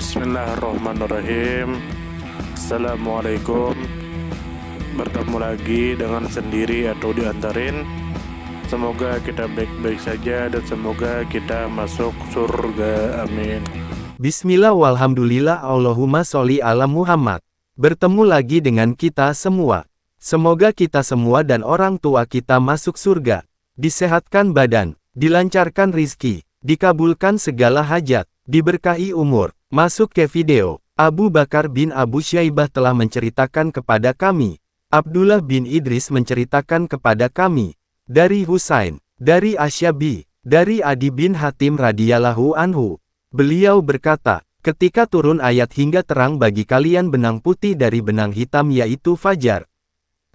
Bismillahirrahmanirrahim. Assalamualaikum. Bertemu lagi dengan sendiri atau diantarin. Semoga kita baik-baik saja dan semoga kita masuk surga. Amin. Bismillah walhamdulillah Allahumma sholli ala Muhammad. Bertemu lagi dengan kita semua. Semoga kita semua dan orang tua kita masuk surga. Disehatkan badan, dilancarkan rizki, dikabulkan segala hajat, diberkahi umur. Masuk ke video. Abu Bakar bin Abu Syaibah telah menceritakan kepada kami. Abdullah bin Idris menceritakan kepada kami. Dari Husain, dari Asyabi, dari Adi bin Hatim radhiyallahu anhu. Beliau berkata, ketika turun ayat hingga terang bagi kalian benang putih dari benang hitam yaitu fajar.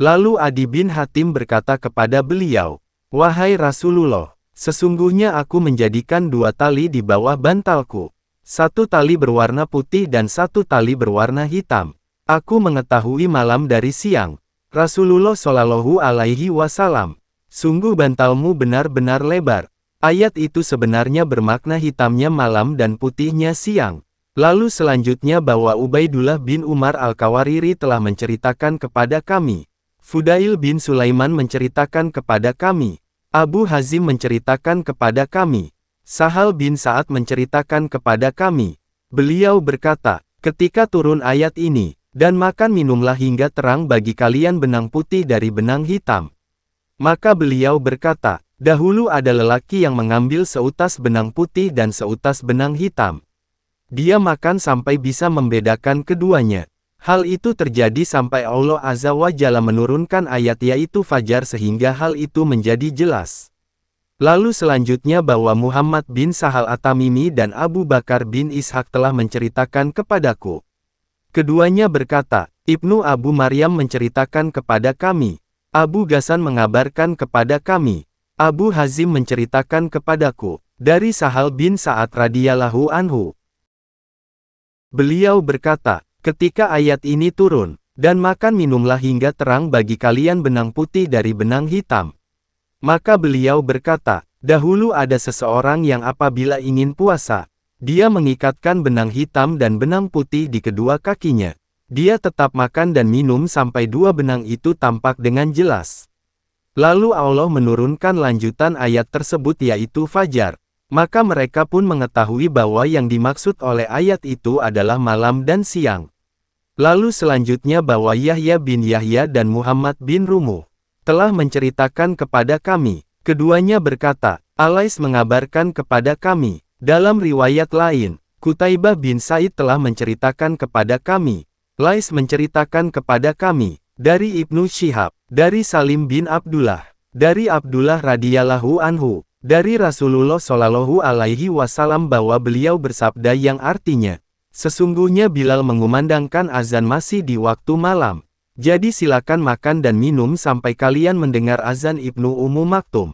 Lalu Adi bin Hatim berkata kepada beliau, "Wahai Rasulullah, sesungguhnya aku menjadikan dua tali di bawah bantalku. Satu tali berwarna putih dan satu tali berwarna hitam. Aku mengetahui malam dari siang." Rasulullah Shallallahu Alaihi Wasallam, "Sungguh bantalmu benar-benar lebar." Ayat itu sebenarnya bermakna hitamnya malam dan putihnya siang. Lalu selanjutnya bahwa Ubaidullah bin Umar Al-Kawariri telah menceritakan kepada kami. Fudail bin Sulaiman menceritakan kepada kami. Abu Hazim menceritakan kepada kami. Sahal bin Sa'ad menceritakan kepada kami. Beliau berkata, ketika turun ayat ini, dan makan minumlah hingga terang bagi kalian benang putih dari benang hitam. Maka beliau berkata, dahulu ada lelaki yang mengambil seutas benang putih dan seutas benang hitam. Dia makan sampai bisa membedakan keduanya. Hal itu terjadi sampai Allah Azza wa Jalla menurunkan ayat yaitu fajar sehingga hal itu menjadi jelas. Lalu selanjutnya bahwa Muhammad bin Sahal At-Tamimi dan Abu Bakar bin Ishaq telah menceritakan kepadaku. Keduanya berkata, Ibnu Abu Maryam menceritakan kepada kami. Abu Ghassan mengabarkan kepada kami. Abu Hazim menceritakan kepadaku. Dari Sahal bin Sa'ad radhiyallahu anhu. Beliau berkata, ketika ayat ini turun, dan makan minumlah hingga terang bagi kalian benang putih dari benang hitam. Maka beliau berkata, dahulu ada seseorang yang apabila ingin puasa, dia mengikatkan benang hitam dan benang putih di kedua kakinya. Dia tetap makan dan minum sampai dua benang itu tampak dengan jelas. Lalu Allah menurunkan lanjutan ayat tersebut yaitu fajar. Maka mereka pun mengetahui bahwa yang dimaksud oleh ayat itu adalah malam dan siang. Lalu selanjutnya bahwa Yahya bin Yahya dan Muhammad bin Rumuh telah menceritakan kepada kami. Keduanya berkata, Alais mengabarkan kepada kami. Dalam riwayat lain, Qutaibah bin Said telah menceritakan kepada kami. Lais menceritakan kepada kami. Dari Ibnu Syihab, dari Salim bin Abdullah, dari Abdullah radhiyallahu anhu, dari Rasulullah Shallallahu Alaihi Wasallam bahwa beliau bersabda yang artinya, sesungguhnya Bilal mengumandangkan azan masih di waktu malam. Jadi silakan makan dan minum sampai kalian mendengar azan Ibnu Ummu Maktum.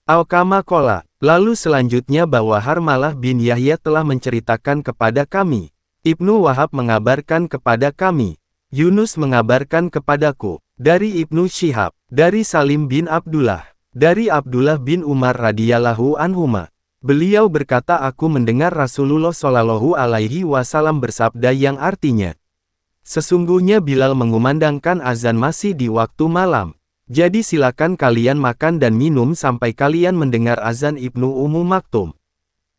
Al-Kama Kola. Lalu selanjutnya bahwa Harmalah bin Yahya telah menceritakan kepada kami. Ibnu Wahab mengabarkan kepada kami. Yunus mengabarkan kepadaku. Dari Ibnu Syihab. Dari Salim bin Abdullah. Dari Abdullah bin Umar radhiyallahu anhuma. Beliau berkata aku mendengar Rasulullah Shallallahu Alaihi Wasallam bersabda yang artinya. Sesungguhnya Bilal mengumandangkan azan masih di waktu malam. Jadi silakan kalian makan dan minum sampai kalian mendengar azan Ibnu Ummu Maktum.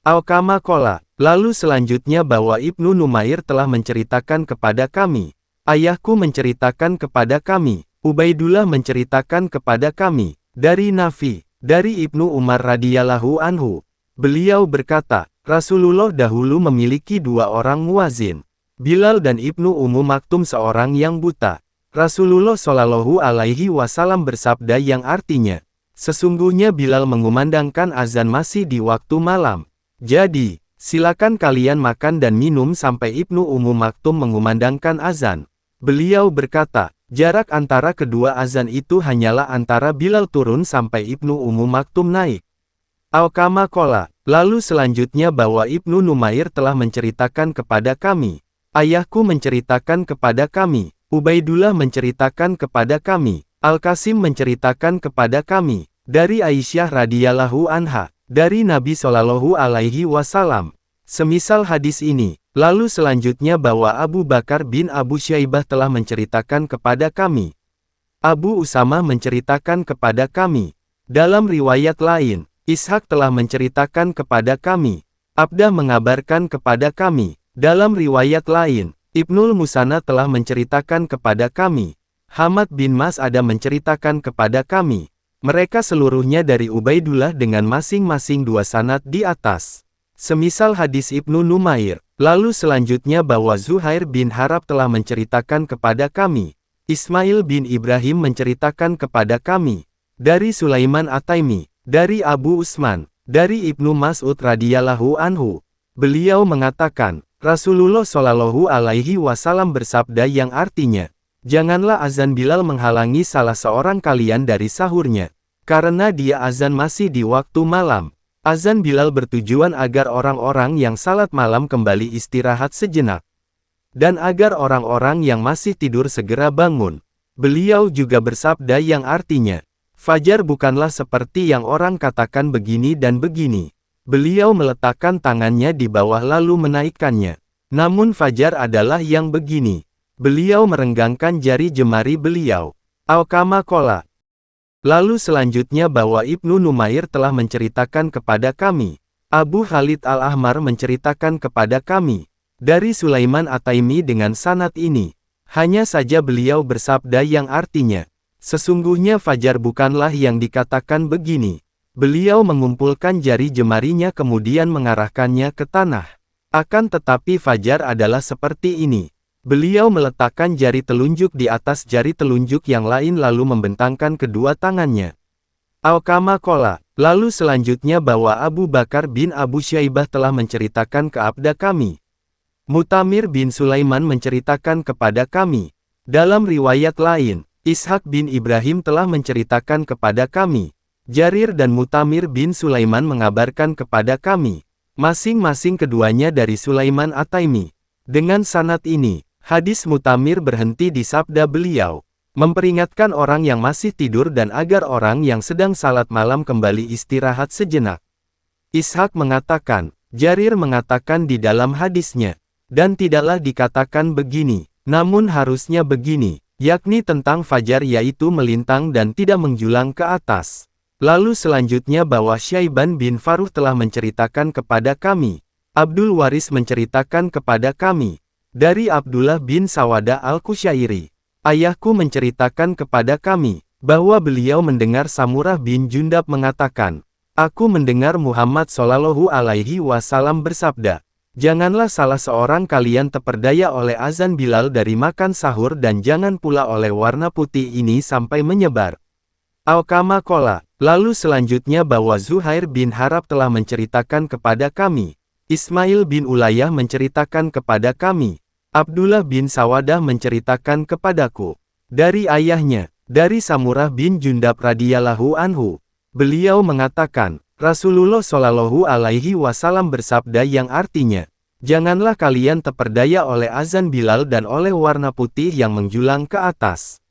Al-Kama Kola. Lalu selanjutnya bahwa Ibnu Numair telah menceritakan kepada kami. Ayahku menceritakan kepada kami. Ubaidullah menceritakan kepada kami. Dari Nafi. Dari Ibnu Umar radhiyallahu anhu. Beliau berkata, Rasulullah dahulu memiliki dua orang muazin. Bilal dan Ibnu Ummu Maktum seorang yang buta. Rasulullah Shallallahu Alaihi Wasallam bersabda yang artinya, sesungguhnya Bilal mengumandangkan azan masih di waktu malam. Jadi, silakan kalian makan dan minum sampai Ibnu Ummu Maktum mengumandangkan azan. Beliau berkata, jarak antara kedua azan itu hanyalah antara Bilal turun sampai Ibnu Ummu Maktum naik. Al-Kama Kola. Lalu selanjutnya bahwa Ibnu Numair telah menceritakan kepada kami. Ayahku menceritakan kepada kami. Ubaidullah menceritakan kepada kami. Al-Qasim menceritakan kepada kami. Dari Aisyah radhiyallahu anha. Dari Nabi Shallallahu Alaihi Wasallam. Semisal hadis ini, Lalu selanjutnya bahwa Abu Bakar bin Abu Syaibah telah menceritakan kepada kami. Abu Usamah menceritakan kepada kami. Dalam riwayat lain, Ishak telah menceritakan kepada kami. Abdah mengabarkan kepada kami. Dalam riwayat lain, Ibnul Musanna telah menceritakan kepada kami. Hamad bin Mas'adah menceritakan kepada kami. Mereka seluruhnya dari Ubaidullah dengan masing-masing 2 sanad di atas. Semisal hadis Ibnu Numair. Lalu selanjutnya bahwa Zuhair bin Harab telah menceritakan kepada kami. Ismail bin Ibrahim menceritakan kepada kami. Dari Sulaiman At-Taimi, dari Abu Usman, dari Ibnu Mas'ud radhiyallahu anhu. Beliau mengatakan, Rasulullah Shallallahu alaihi wasallam bersabda yang artinya, janganlah azan Bilal menghalangi salah seorang kalian dari sahurnya, karena dia azan masih di waktu malam. Azan Bilal bertujuan agar orang-orang yang salat malam kembali istirahat sejenak, dan agar orang-orang yang masih tidur segera bangun. Beliau juga bersabda yang artinya, fajar bukanlah seperti yang orang katakan begini dan begini. Beliau meletakkan tangannya di bawah lalu menaikkannya. Namun fajar adalah yang begini. Beliau merenggangkan jari jemari beliau. Al-Kama Qala. Lalu selanjutnya bahwa Ibnu Numair telah menceritakan kepada kami. Abu Khalid Al-Ahmar menceritakan kepada kami. Dari Sulaiman At-Taimi dengan sanad ini. Hanya saja beliau bersabda yang artinya, sesungguhnya fajar bukanlah yang dikatakan begini. Beliau mengumpulkan jari jemarinya kemudian mengarahkannya ke tanah. Akan tetapi fajar adalah seperti ini. Beliau meletakkan jari telunjuk di atas jari telunjuk yang lain lalu membentangkan kedua tangannya. Al-Kama Qala. Lalu selanjutnya bahwa Abu Bakar bin Abu Syaibah telah menceritakan ke abda kami. Mutamir bin Sulaiman menceritakan kepada kami. Dalam riwayat lain, Ishak bin Ibrahim telah menceritakan kepada kami. Jarir dan Mutamir bin Sulaiman mengabarkan kepada kami. Masing-masing keduanya dari Sulaiman At-Taimi. Dengan sanad ini, hadis Mutamir berhenti di sabda beliau, memperingatkan orang yang masih tidur dan agar orang yang sedang salat malam kembali istirahat sejenak. Ishak mengatakan, Jarir mengatakan di dalam hadisnya, dan tidaklah dikatakan begini, namun harusnya begini, yakni tentang fajar yaitu melintang dan tidak menjulang ke atas. Lalu selanjutnya bahwa Syaiban bin Faruh telah menceritakan kepada kami. Abdul Waris menceritakan kepada kami. Dari Abdullah bin Sawada Al-Kusyairi. Ayahku menceritakan kepada kami, bahwa beliau mendengar Samurah bin Jundab mengatakan, aku mendengar Muhammad Shallallahu alaihi wasallam bersabda, janganlah salah seorang kalian terperdaya oleh azan Bilal dari makan sahur dan jangan pula oleh warna putih ini sampai menyebar. Al-Kama Qala. Lalu selanjutnya bahwa Zuhair bin Harab telah menceritakan kepada kami. Ismail bin Ulayah menceritakan kepada kami. Abdullah bin Sawadah menceritakan kepadaku. Dari ayahnya, dari Samurah bin Jundab radhiyallahu anhu. Beliau mengatakan, Rasulullah Shallallahu alaihi wasallam bersabda yang artinya, janganlah kalian terperdaya oleh azan Bilal dan oleh warna putih yang menjulang ke atas.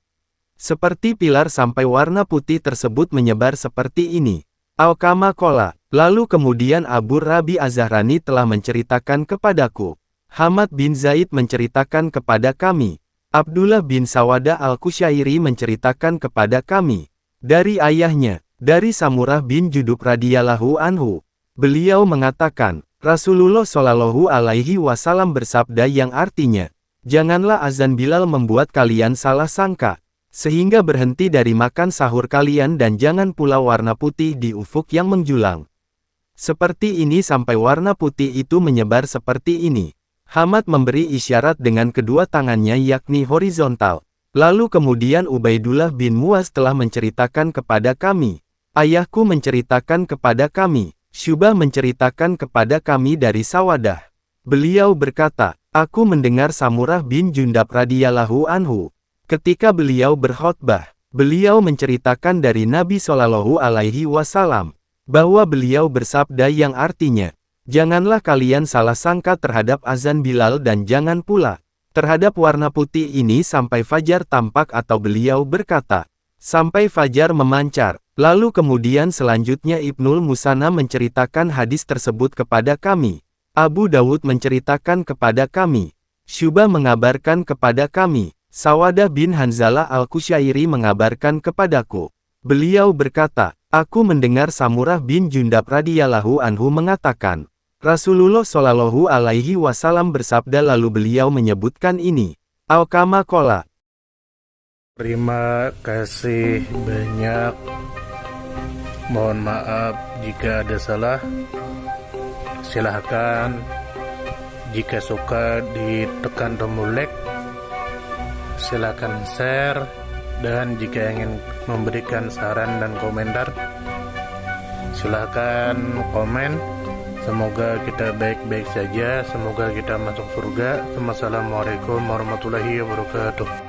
Seperti pilar sampai warna putih tersebut menyebar seperti ini. Al-Kama Qala. Lalu kemudian Abu Rabi Az-Zahrani telah menceritakan kepadaku. Hamad bin Zaid menceritakan kepada kami. Abdullah bin Sawada Al-Kusyairi menceritakan kepada kami. Dari ayahnya, dari Samurah bin Jundub radhiyallahu anhu. Beliau mengatakan, Rasulullah Shallallahu alaihi wasallam bersabda yang artinya, janganlah azan Bilal membuat kalian salah sangka, sehingga berhenti dari makan sahur kalian dan jangan pula warna putih di ufuk yang menjulang. Seperti ini sampai warna putih itu menyebar seperti ini. Hamad memberi isyarat dengan kedua tangannya yakni horizontal. Lalu kemudian Ubaidullah bin Muaz telah menceritakan kepada kami. Ayahku menceritakan kepada kami. Syubah menceritakan kepada kami dari Sawadah. Beliau berkata, aku mendengar Samurah bin Jundab radhiyallahu anhu. Ketika beliau berkhutbah, beliau menceritakan dari Nabi Shallallahu alaihi wasallam bahwa beliau bersabda yang artinya, janganlah kalian salah sangka terhadap azan Bilal dan jangan pula terhadap warna putih ini sampai fajar tampak atau beliau berkata, sampai fajar memancar. Lalu kemudian selanjutnya Ibnul Musanna menceritakan hadis tersebut kepada kami. Abu Dawud menceritakan kepada kami. Syuba mengabarkan kepada kami. Sawadah bin Hanzalah al-Kusyairi mengabarkan kepadaku. Beliau berkata, aku mendengar Samurah bin Jundab radhiyallahu anhu mengatakan, Rasulullah shallallahu alaihi wasallam bersabda lalu beliau menyebutkan ini. Al-Kama Qala. Terima kasih banyak. Mohon maaf jika ada salah. Silahkan jika suka ditekan tombol like, silahkan share, dan jika ingin memberikan saran dan komentar, silahkan komen. Semoga kita baik-baik saja, semoga kita masuk surga. Wassalamualaikum warahmatullahi wabarakatuh.